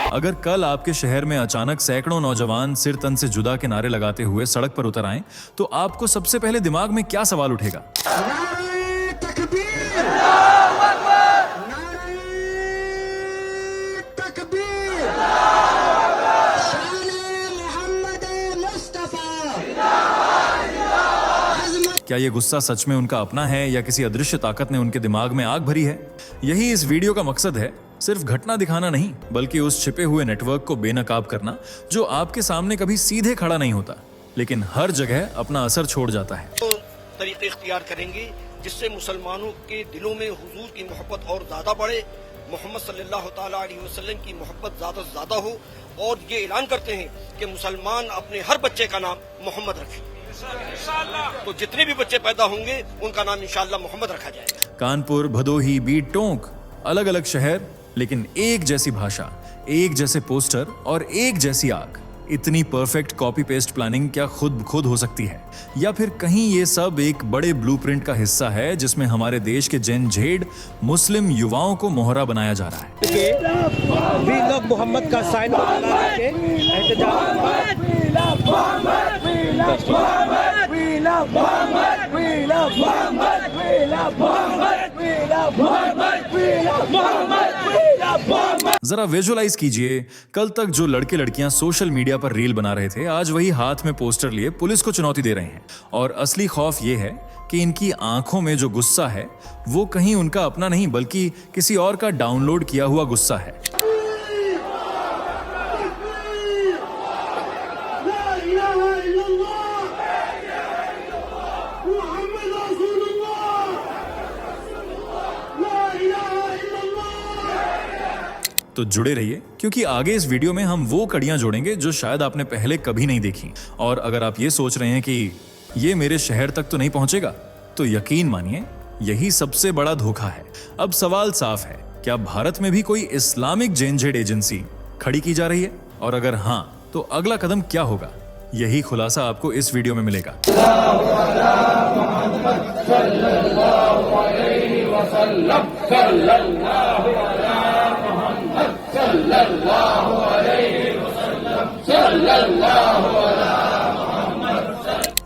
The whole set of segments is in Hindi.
अगर कल आपके शहर में अचानक सैकड़ों नौजवान सिर तन से जुदा के नारे लगाते हुए सड़क पर उतर आएं, तो आपको सबसे पहले दिमाग में क्या सवाल उठेगा? नारे तकबीर, नारे तकबीर, शान मोहम्मद मुस्तफा। क्या ये गुस्सा सच में उनका अपना है या किसी अदृश्य ताकत ने उनके दिमाग में आग भरी है? यही इस वीडियो का मकसद है, सिर्फ घटना दिखाना नहीं, बल्कि उस छिपे हुए नेटवर्क को बेनकाब करना जो आपके सामने कभी सीधे खड़ा नहीं होता, लेकिन हर जगह अपना असर छोड़ जाता है। तो तरीके इख्तियार करेंगे जिससे मुसलमानों के दिलों में हुजूर की मोहब्बत और ज्यादा बढ़े, मोहम्मद सल्लल्लाहु ताला अलैहि वसल्लम की मोहब्बत ज्यादा से ज्यादा हो, और ये ऐलान करते हैं कि मुसलमान अपने हर बच्चे का नाम मोहम्मद रखें। तो जितने भी बच्चे पैदा होंगे उनका नाम इंशाअल्लाह मोहम्मद रखा जाएगा। कानपुर, भदोही, बीट, टोंक, अलग अलग शहर, लेकिन एक जैसी भाषा, एक जैसे पोस्टर और एक जैसी आग। इतनी परफेक्ट कॉपी पेस्ट प्लानिंग क्या खुद हो सकती है, या फिर कहीं ये सब एक बड़े ब्लूप्रिंट का हिस्सा है जिसमें हमारे देश के जेन-झेड़ मुस्लिम युवाओं को मोहरा बनाया जा रहा है? भी लोग मोहम्मद का साइन लगा के जरा विजुअलाइज कीजिए, कल तक जो लड़के लड़कियां सोशल मीडिया पर रील बना रहे थे, आज वही हाथ में पोस्टर लिए पुलिस को चुनौती दे रहे हैं। और असली खौफ ये है कि इनकी आंखों में जो गुस्सा है वो कहीं उनका अपना नहीं, बल्कि किसी और का डाउनलोड किया हुआ गुस्सा है। तो जुड़े रहिए, क्योंकि आगे इस वीडियो में हम वो कड़ियां जोड़ेंगे जो शायद आपने पहले कभी नहीं देखी। और अगर आप ये सोच रहे हैं कि ये मेरे शहर तक तो नहीं पहुंचेगा, तो यकीन मानिए यही सबसे बड़ा धोखा है। अब सवाल साफ है, क्या भारत में भी कोई इस्लामिक जेन-झेड़ एजेंसी खड़ी की जा रही है? और अगर हाँ, तो अगला कदम क्या होगा? यही खुलासा आपको इस वीडियो में मिलेगा।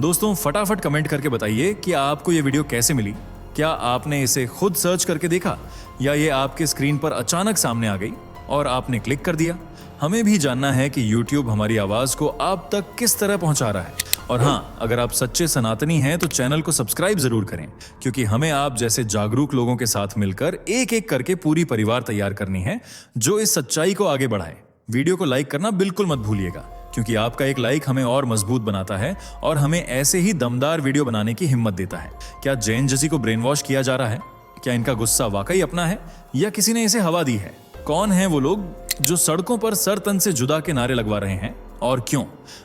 दोस्तों, फटाफट कमेंट करके बताइए कि आपको ये वीडियो कैसे मिली। क्या आपने इसे खुद सर्च करके देखा, या ये आपके स्क्रीन पर अचानक सामने आ गई और आपने क्लिक कर दिया? हमें भी जानना है कि YouTube हमारी आवाज को आप तक किस तरह पहुंचा रहा है। और हाँ, अगर आप सच्चे सनातनी हैं तो चैनल को सब्सक्राइब जरूर करें, क्योंकि हमें आप जैसे जागरूक लोगों के साथ मिलकर एक एक करके पूरी परिवार तैयार करनी है जो इस सच्चाई को आगे बढ़ाए। वीडियो को लाइक करना बिल्कुल मत भूलिएगा, क्योंकि आपका एक लाइक हमें और मजबूत बनाता है और हमें ऐसे ही दमदार वीडियो बनाने की हिम्मत देता है। क्या जैन जैसी को ब्रेन वॉश किया जा रहा है? क्या इनका गुस्सा वाकई अपना है, या किसी ने इसे हवा दी है? कौन है वो लोग जो सड़कों पर सर तन से जुदा के नारे लगवा रहे हैं, और क्यों?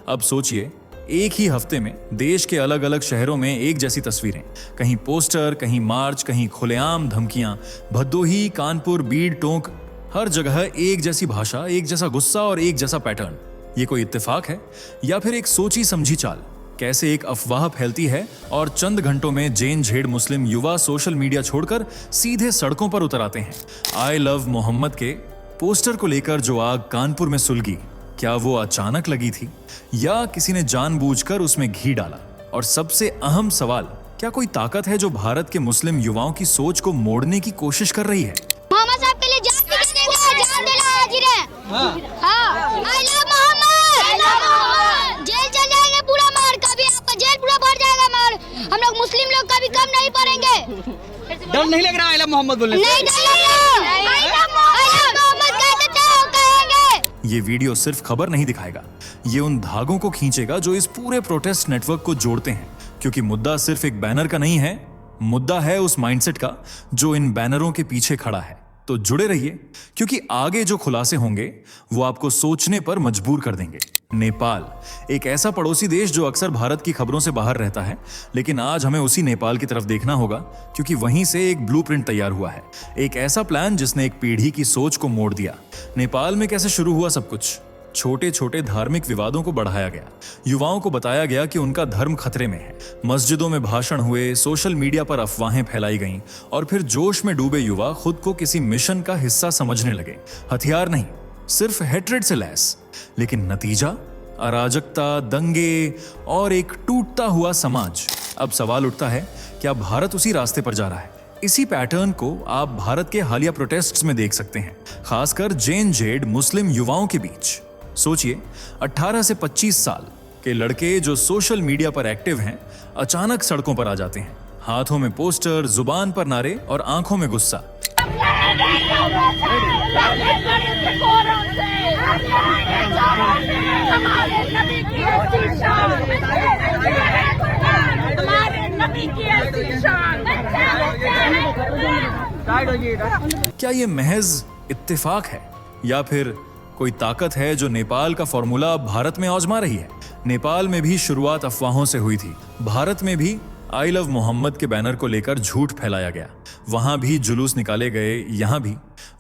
अब सोचिए, एक ही हफ्ते में देश के अलग अलग शहरों में एक जैसी तस्वीरें, कहीं पोस्टर, कहीं मार्च, कहीं खुलेआम धमकियां। भदोही, कानपुर, बीड, टोंक, हर जगह एक जैसी भाषा, एक जैसा गुस्सा और एक जैसा पैटर्न। ये कोई इत्तेफाक है या फिर एक सोची समझी चाल? कैसे एक अफवाह फैलती है और चंद घंटों में जेन-झेड़ मुस्लिम युवा सोशल मीडिया छोड़कर सीधे सड़कों पर उतर आते हैं। आई लव मोहम्मद के पोस्टर को लेकर जो आग कानपुर में सुलगी, क्या वो अचानक लगी थी, या किसी ने जानबूझकर उसमें घी डाला? और सबसे अहम सवाल, क्या कोई ताकत है जो भारत के मुस्लिम युवाओं की सोच को मोड़ने की कोशिश कर रही है? मोहम्मद साहब के लिए जान देना हाजिर है। I love Mohammed, I love Mohammed. Jail चल जाएंगे पूरा मार, कभी आपका जेल पूरा भर जाएगा मार। हम लोग मुस्लिम लोग कभी कम नहीं पड़ेंगे। डर नहीं लग रहा आई लव मोहम्मद बोलने से? नहीं डर लग रहा। आई लव मोहम्मद कहते हो कहेंगे। ये वीडियो सिर्फ खबर नहीं दिखाएगा, ये उन धागों को खींचेगा जो इस पूरे प्रोटेस्ट नेटवर्क को जोड़ते हैं। क्योंकि मुद्दा सिर्फ एक बैनर का नहीं है, मुद्दा है उस माइंडसेट का जो इन बैनरों के पीछे खड़ा है। तो जुड़े रहिए, क्योंकि आगे जो खुलासे होंगे वो आपको सोचने पर मजबूर कर देंगे। नेपाल, एक ऐसा पड़ोसी देश जो अक्सर भारत की खबरों से बाहर रहता है, लेकिन आज हमें उसी नेपाल की तरफ देखना होगा, क्योंकि वहीं से एक ब्लूप्रिंट तैयार हुआ है। एक ऐसा प्लान जिसने एक पीढ़ी की सोच को मोड़ दिया। नेपाल में कैसे शुरू हुआ सब कुछ? छोटे छोटे धार्मिक विवादों को बढ़ाया गया, युवाओं को बताया गया कि उनका धर्म खतरे में है, मस्जिदों में भाषण हुए, सोशल मीडिया पर अफवाहें फैलाई गईं, और फिर जोश में डूबे युवा खुद को किसी मिशन का हिस्सा समझने लगे। हथियार नहीं, सिर्फ हेट्रेड से लैस, लेकिन नतीजा अराजकता, दंगे और एक टूटता हुआ समाज। अब सवाल उठता है, क्या भारत उसी रास्ते पर जा रहा है? इसी पैटर्न को आप भारत के हालिया प्रोटेस्ट्स में देख सकते हैं, खासकर जेन-जेड मुस्लिम युवाओं के बीच। सोचिए, 18 से 25 साल के लड़के जो सोशल मीडिया पर एक्टिव हैं, अचानक सड़कों पर आ जाते हैं, हाथों में पोस्टर, जुबान पर नारे और आंखों में गुस्सा। क्या ये महज इत्तेफाक है या फिर कोई ताकत है जो नेपाल का फॉर्मूला भारत में आजमा रही है? नेपाल में भी शुरुआत अफवाहों से हुई थी। भारत में भी आई लव मोहम्मद के बैनर को लेकर झूठ फैलाया गया। वहां भी जुलूस निकाले गए,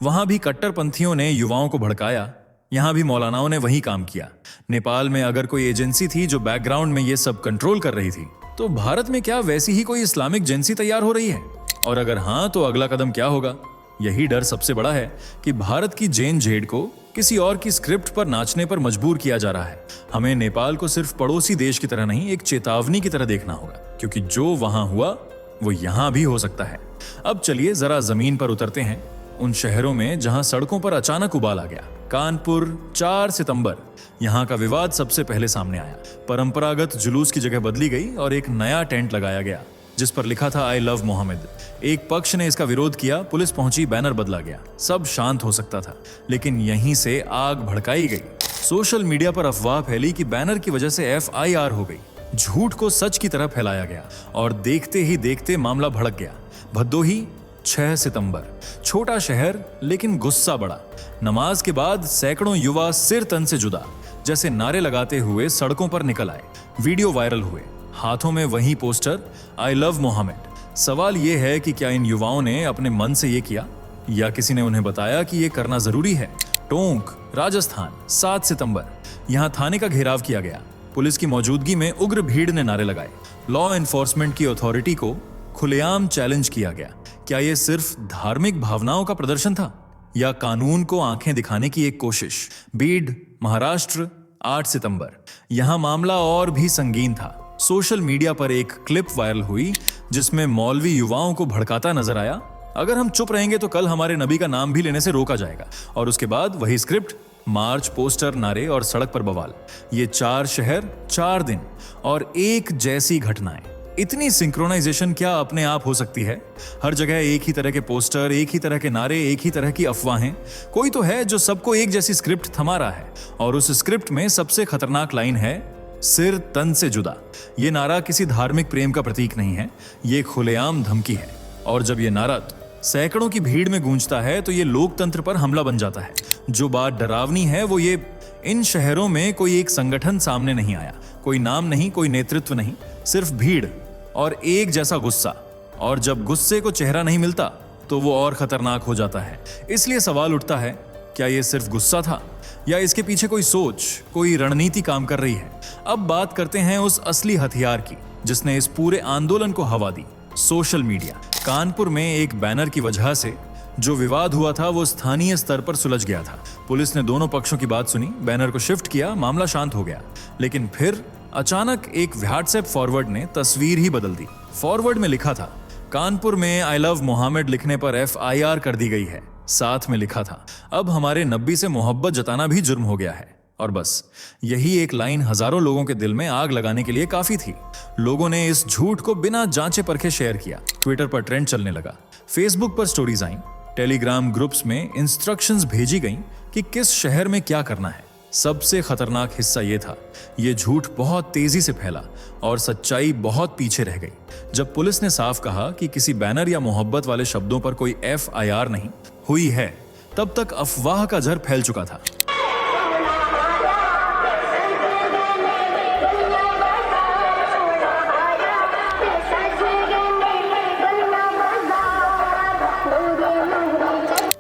वहां भी कट्टरपंथियों ने युवाओं को भड़काया, यहां भी मौलानाओं ने वही काम किया। नेपाल में अगर कोई एजेंसी थी जो बैकग्राउंड में ये सब कंट्रोल कर रही थी, तो भारत में क्या वैसी ही कोई इस्लामिक एजेंसी तैयार हो रही है? और अगर हाँ, तो अगला कदम क्या होगा? यही डर सबसे बड़ा है कि भारत की जेन-जेड को किसी और की स्क्रिप्ट पर नाचने पर मजबूर किया जा रहा है। हमें नेपाल को सिर्फ पड़ोसी देश की तरह नहीं, एक चेतावनी की तरह देखना होगा, क्योंकि जो वहां हुआ वो यहां भी हो सकता है। अब चलिए जरा जमीन पर उतरते हैं, उन शहरों में जहां सड़कों पर अचानक उबाल आ गया। कानपुर, 4 सितंबर, यहां का विवाद सबसे पहले सामने आया। परंपरागत जुलूस की जगह बदली गई और एक नया टेंट लगाया गया जिस पर लिखा था आई लव मोहम्मद। एक पक्ष ने इसका विरोध किया, पुलिस पहुंची, बैनर बदला गया। सब शांत हो सकता था, लेकिन यहीं से आग भड़काई गई। सोशल मीडिया पर अफवाह फैली कि बैनर की वजह से FIR हो गई। झूठ को सच की तरह फैलाया गया और देखते ही देखते मामला भड़क गया। भदोही, 6 सितंबर, छोटा शहर लेकिन गुस्सा बड़ा। नमाज के बाद सैकड़ों युवा सिर तन से जुदा जैसे नारे लगाते हुए सड़कों पर निकल आए। वीडियो वायरल हुए, हाथों में वही पोस्टर आई लव मोहम्मद। सवाल यह है कि क्या इन युवाओं ने अपने मन से ये किया या किसी ने उन्हें बताया कि ये करना जरूरी है? टोंक, राजस्थान, 7 सितंबर, यहां थाने का घेराव किया गया। पुलिस की मौजूदगी में उग्र भीड़ ने नारे लगाए। लॉ एनफोर्समेंट की अथॉरिटी को खुलेआम चैलेंज किया गया। क्या यह सिर्फ धार्मिक भावनाओं का प्रदर्शन था या कानून को आंखें दिखाने की एक कोशिश? बीड, महाराष्ट्र, 8 सितंबर, यहां मामला और भी संगीन था। सोशल मीडिया पर एक क्लिप वायरल हुई जिसमें मौलवी युवाओं को भड़काता नजर आया, अगर हम चुप रहेंगे तो कल हमारे नबी का नाम भी लेने से रोका जाएगा। और उसके बाद वही स्क्रिप्ट, मार्च, पोस्टर, नारे और सड़क पर बवाल। ये 4 शहर, 4 दिन और एक जैसी घटनाएं। इतनी सिंक्रोनाइजेशन क्या अपने आप हो सकती है? हर जगह एक ही तरह के पोस्टर, एक ही तरह के नारे, एक ही तरह की अफवाहें। कोई तो है जो सबको एक जैसी स्क्रिप्ट थमा रहा है, और उस स्क्रिप्ट में सबसे खतरनाक लाइन है सिर तन से जुदा। ये नारा किसी धार्मिक प्रेम का प्रतीक नहीं है, ये खुलेआम धमकी है। और जब ये नारा सैकड़ों की भीड़ में गूंजता है तो ये लोकतंत्र पर हमला बन जाता है। जो बात डरावनी है वो ये, इन शहरों में कोई एक संगठन सामने नहीं आया, कोई नाम नहीं, कोई नेतृत्व नहीं, सिर्फ भीड़ और एक जैसा गुस्सा। और जब गुस्से को चेहरा नहीं मिलता तो वो और खतरनाक हो जाता है। इसलिए सवाल उठता है, क्या ये सिर्फ गुस्सा था या इसके पीछे कोई सोच, कोई रणनीति काम कर रही है? अब बात करते हैं उस असली हथियार की जिसने इस पूरे आंदोलन को हवा दी, सोशल मीडिया। कानपुर में एक बैनर की वजह से जो विवाद हुआ था वो स्थानीय स्तर पर सुलझ गया था। पुलिस ने दोनों पक्षों की बात सुनी, बैनर को शिफ्ट किया, मामला शांत हो गया। लेकिन फिर अचानक एक व्हाट्सएप फॉरवर्ड ने तस्वीर ही बदल दी। फॉरवर्ड में लिखा था, कानपुर में आई लव मोहम्मद लिखने पर FIR कर दी गई है। साथ में लिखा था, अब हमारे नबी से मोहब्बत जताना भी जुर्म हो गया है। और बस यही एक लाइन हजारों लोगों के दिल में आग लगाने के लिए काफी थी। लोगों ने इस झूठ को बिना जांचे परखे शेयर किया। ट्विटर पर ट्रेंड चलने लगा, फेसबुक पर स्टोरीज आईं, टेलीग्राम ग्रुप्स में इंस्ट्रक्शंस भेजी गईं कि किस शहर में क्या करना है। सबसे खतरनाक हिस्सा यह था, यह झूठ बहुत तेजी से फैला और सच्चाई बहुत पीछे रह गई। जब पुलिस ने साफ कहा कि किसी बैनर या मोहब्बत वाले शब्दों पर कोई FIR नहीं हुई है, तब तक अफवाह का जहर फैल चुका था।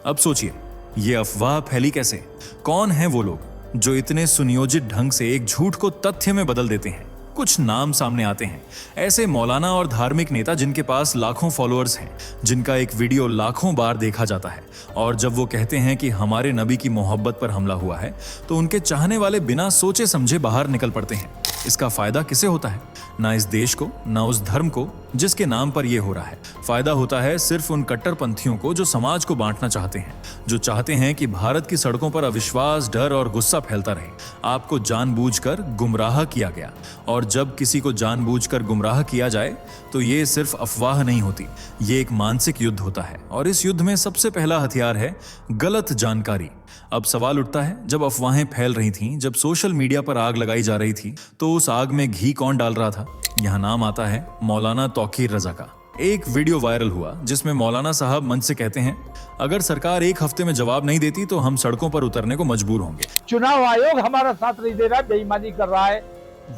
अब सोचिए, ये अफवाह फैली कैसे? कौन है वो लोग जो इतने सुनियोजित ढंग से एक झूठ को तथ्य में बदल देते हैं? कुछ नाम सामने आते हैं, ऐसे मौलाना और धार्मिक नेता जिनके पास लाखों फॉलोअर्स हैं, जिनका एक वीडियो लाखों बार देखा जाता है, और जब वो कहते हैं कि हमारे नबी की मोहब्बत पर हमला हुआ है तो उनके चाहने वाले बिना सोचे समझे बाहर निकल पड़ते हैं। इसका फायदा किसे होता है? ना इस देश को, ना उस धर्म को जिसके नाम पर यह हो रहा है। फायदा होता है सिर्फ उन कट्टरपंथियों को जो समाज को बांटना चाहते हैं, जो चाहते हैं कि भारत की सड़कों पर अविश्वास, डर और गुस्सा फैलता रहे। आपको जानबूझकर गुमराह किया गया, और जब किसी को जानबूझकर गुमराह किया जाए तो ये सिर्फ अफवाह नहीं होती, ये एक मानसिक युद्ध होता है, और इस युद्ध में सबसे पहला हथियार है गलत जानकारी। अब सवाल उठता है, जब अफवाहें फैल रही थीं, जब सोशल मीडिया पर आग लगाई जा रही थी, तो उस आग में घी कौन डाल रहा था? यहाँ नाम आता है मौलाना तौकीर रजा का। एक वीडियो वायरल हुआ जिसमें मौलाना साहब मंच से कहते हैं, अगर सरकार 1 हफ्ते में जवाब नहीं देती तो हम सड़कों पर उतरने को मजबूर होंगे। चुनाव आयोग हमारा साथ नहीं दे रहा, बेईमानी कर रहा है,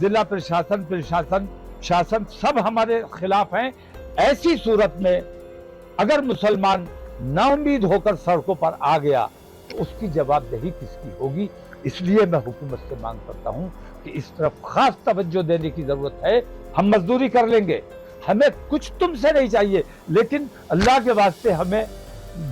जिला प्रशासन शासन सब हमारे खिलाफ हैं। ऐसी सूरत में अगर मुसलमान नाउम्मीद होकर सड़कों पर आ गया तो उसकी जवाबदेही किसकी होगी? इसलिए मैं हुकूमत से मांग करता हूं कि इस तरफ खास तवज्जो देने की जरूरत है। हम मजदूरी कर लेंगे, हमें कुछ तुमसे नहीं चाहिए, लेकिन अल्लाह के वास्ते हमें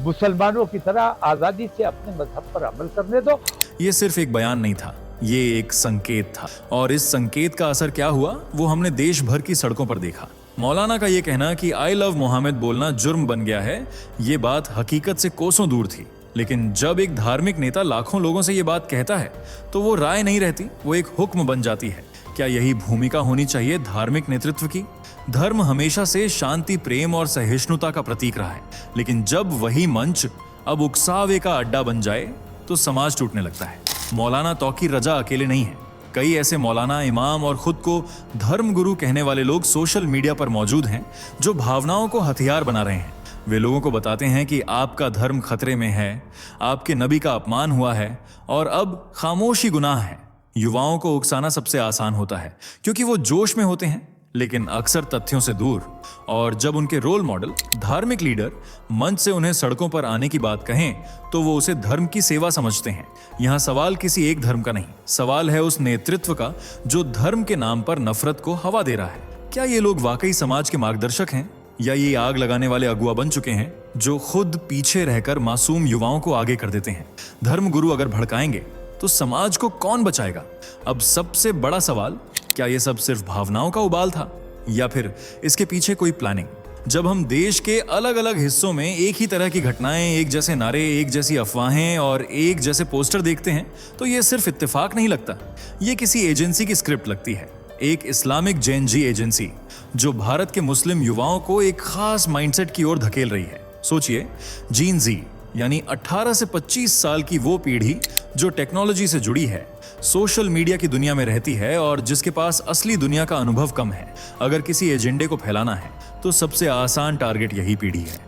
मुसलमानों की तरह आजादी से अपने मजहब पर अमल करने दो। ये सिर्फ एक बयान नहीं था, ये एक संकेत था, और इस संकेत का असर क्या हुआ वो हमने देश भर की सड़कों पर देखा। मौलाना का ये कहना कि आई लव मोहम्मद बोलना जुर्म बन गया है, ये बात हकीकत से कोसों दूर थी। लेकिन जब एक धार्मिक नेता लाखों लोगों से ये बात कहता है तो वो राय नहीं रहती, वो एक हुक्म बन जाती है। क्या यही भूमिका होनी चाहिए धार्मिक नेतृत्व की? धर्म हमेशा से शांति, प्रेम और सहिष्णुता का प्रतीक रहा है, लेकिन जब वही मंच अब उकसावे का अड्डा बन जाए तो समाज टूटने लगता है। मौलाना तौकीर रजा अकेले नहीं है, कई ऐसे मौलाना, इमाम और खुद को धर्म गुरु कहने वाले लोग सोशल मीडिया पर मौजूद हैं जो भावनाओं को हथियार बना रहे हैं। वे लोगों को बताते हैं कि आपका धर्म खतरे में है, आपके नबी का अपमान हुआ है और अब खामोशी गुनाह है। युवाओं को उकसाना सबसे आसान होता है क्योंकि वो जोश में होते हैं, लेकिन अक्सर तथ्यों से दूर। और जब उनके रोल मॉडल धार्मिक लीडर मंच से उन्हें सड़कों पर आने की बात कहें तो वो उसे धर्म की सेवा समझते हैं। यहाँ सवाल किसी एक धर्म का नहीं, सवाल है उस नेतृत्व का जो धर्म के नाम पर नफरत को हवा दे रहा है। क्या ये लोग वाकई समाज के मार्गदर्शक हैं, या ये आग लगाने वाले अगुआ बन चुके हैं जो खुद पीछे रहकर मासूम युवाओं को आगे कर देते हैं? धर्म गुरु अगर भड़काएंगे तो समाज को कौन बचाएगा? अब सबसे बड़ा सवाल, क्या ये सब सिर्फ भावनाओं का उबाल था या फिर इसके पीछे कोई प्लानिंग? जब हम देश के अलग अलग हिस्सों में एक ही तरह की घटनाएं, एक जैसे नारे, एक जैसी अफवाहें और एक जैसे पोस्टर देखते हैं तो ये सिर्फ इत्तेफाक नहीं लगता, ये किसी एजेंसी की स्क्रिप्ट लगती है। एक इस्लामिक जेनजी एजेंसी जो भारत के मुस्लिम युवाओं को एक खास माइंडसेट की ओर धकेल रही है। सोचिए, जीन जी यानी 18 से 25 साल की वो पीढ़ी जो टेक्नोलॉजी से जुड़ी है, सोशल मीडिया की दुनिया में रहती है और जिसके पास असली दुनिया का अनुभव कम है। अगर किसी एजेंडे को फैलाना है तो सबसे आसान टारगेट यही पीढ़ी है।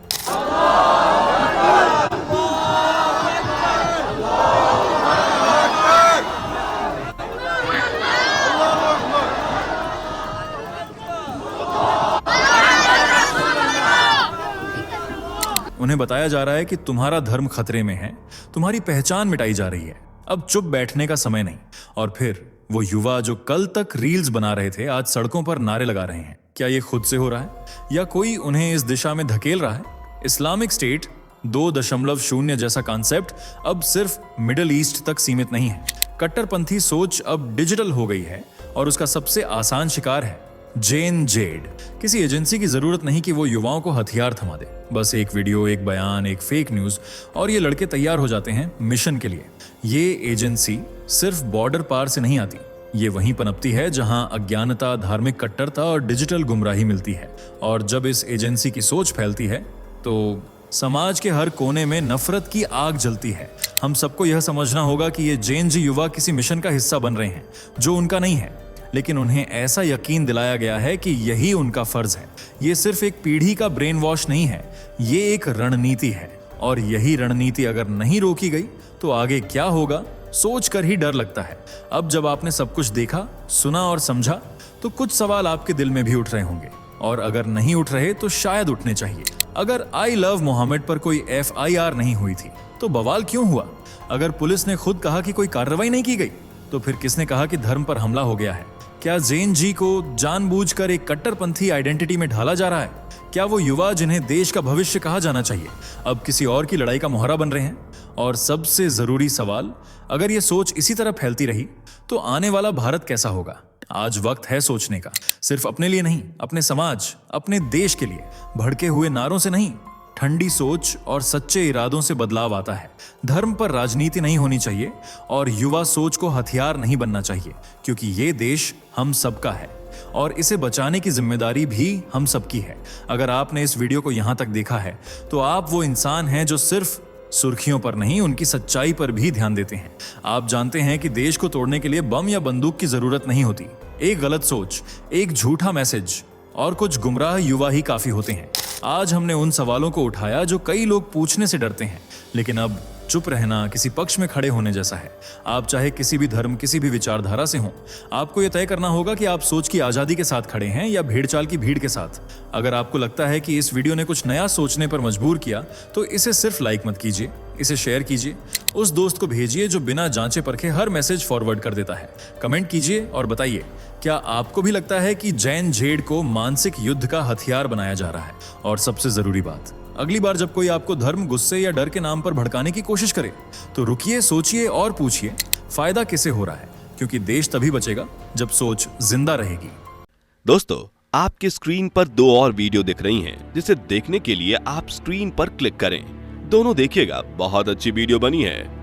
उन्हें बताया जा रहा है कि तुम्हारा धर्म खतरे में है, तुम्हारी पहचान मिटाई जा रही है, अब चुप बैठने का समय नहीं। और फिर वो युवा जो कल तक रील्स बना रहे थे आज सड़कों पर नारे लगा रहे हैं। क्या ये खुद से हो रहा है या कोई उन्हें इस दिशा में धकेल रहा है? इस्लामिक स्टेट 2.0 जैसा कॉन्सेप्ट अब सिर्फ मिडिल ईस्ट तक सीमित नहीं है। कट्टरपंथी सोच अब डिजिटल हो गई है और उसका सबसे आसान शिकार है जेन जेड। किसी एजेंसी की जरूरत नहीं कि वो युवाओं को हथियार थमा दे, बस एक वीडियो, एक बयान, एक फेक न्यूज और ये लड़के तैयार हो जाते हैं मिशन के लिए। ये एजेंसी सिर्फ बॉर्डर पार से नहीं आती, ये वहीं पनपती है जहां अज्ञानता, धार्मिक कट्टरता और डिजिटल गुमराही मिलती है। और जब इस एजेंसी की सोच फैलती है तो समाज के हर कोने में नफरत की आग जलती है। हम सबको यह समझना होगा कि ये जेन जी युवा किसी मिशन का हिस्सा बन रहे हैं जो उनका नहीं है, लेकिन उन्हें ऐसा यकीन दिलाया गया है कि यही उनका फर्ज है। ये सिर्फ एक पीढ़ी का ब्रेन वॉश नहीं है, ये एक रणनीति है, और यही रणनीति अगर नहीं रोकी गई तो आगे क्या होगा सोच कर ही डर लगता है। अब जब आपने सब कुछ देखा, सुना और समझा तो कुछ सवाल आपके दिल में भी उठ रहे होंगे, और अगर नहीं उठ रहे तो शायद उठने चाहिए। अगर आई लव मोहम्मद पर कोई FIR नहीं हुई थी तो बवाल क्यों हुआ? अगर पुलिस ने खुद कहा कि कोई कार्रवाई नहीं की गई तो फिर किसने कहा कि धर्म पर हमला हो गया है? क्या जैन जी को जानबूझकर एक कट्टरपंथी आइडेंटिटी में ढाला जा रहा है? क्या वो युवा जिन्हें देश का भविष्य कहा जाना चाहिए अब किसी और की लड़ाई का मोहरा बन रहे हैं? और सबसे जरूरी सवाल, अगर ये सोच इसी तरह फैलती रही तो आने वाला भारत कैसा होगा? आज वक्त है सोचने का, सिर्फ अपने लिए नहीं, अपने समाज, अपने देश के लिए। भड़के हुए नारों से नहीं, ठंडी सोच और सच्चे इरादों से बदलाव आता है। धर्म पर राजनीति नहीं होनी चाहिए और युवा सोच को हथियार नहीं बनना चाहिए, क्योंकि ये देश हम सबका है और इसे बचाने की जिम्मेदारी भी हम सबकी है। अगर आपने इस वीडियो को यहां तक देखा है तो आप वो इंसान हैं जो सिर्फ सुर्खियों पर नहीं, उनकी सच्चाई पर भी ध्यान देते हैं। आप जानते हैं कि देश को तोड़ने के लिए बम या बंदूक की जरूरत नहीं होती। एक गलत सोच, एक झूठा मैसेज और कुछ गुमराह युवा ही काफी होते हैं। आज हमने उन सवालों को उठाया जो कई लोग पूछने से डरते हैं, लेकिन अब चुप रहना किसी पक्ष में खड़े होने जैसा है। आप चाहे किसी भी धर्म, किसी भी विचारधारा से हों, आपको यह तय करना होगा कि आप सोच की आजादी के साथ खड़े हैं या भेड़चाल की भीड़ के साथ। अगर आपको लगता है कि इस वीडियो ने कुछ नया सोचने पर मजबूर किया तो इसे सिर्फ लाइक मत कीजिए, इसे शेयर कीजिए, उस दोस्त को भेजिए जो बिना जांचे परखे हर मैसेज फॉरवर्ड कर देता है। कमेंट कीजिए और बताइए, क्या आपको भी लगता है कि जैन झेड़ को मानसिक युद्ध का हथियार बनाया जा रहा है? और सबसे जरूरी बात, अगली बार जब कोई आपको धर्म, गुस्से या डर के नाम पर भड़काने की कोशिश करे तो रुकिए, सोचिए और पूछिए फायदा किसे हो रहा है, क्योंकि देश तभी बचेगा जब सोच जिंदा रहेगी। दोस्तों, आपकी स्क्रीन पर 2 और वीडियो दिख रही हैं, जिसे देखने के लिए आप स्क्रीन पर क्लिक करें। दोनों देखिएगा, बहुत अच्छी वीडियो बनी है।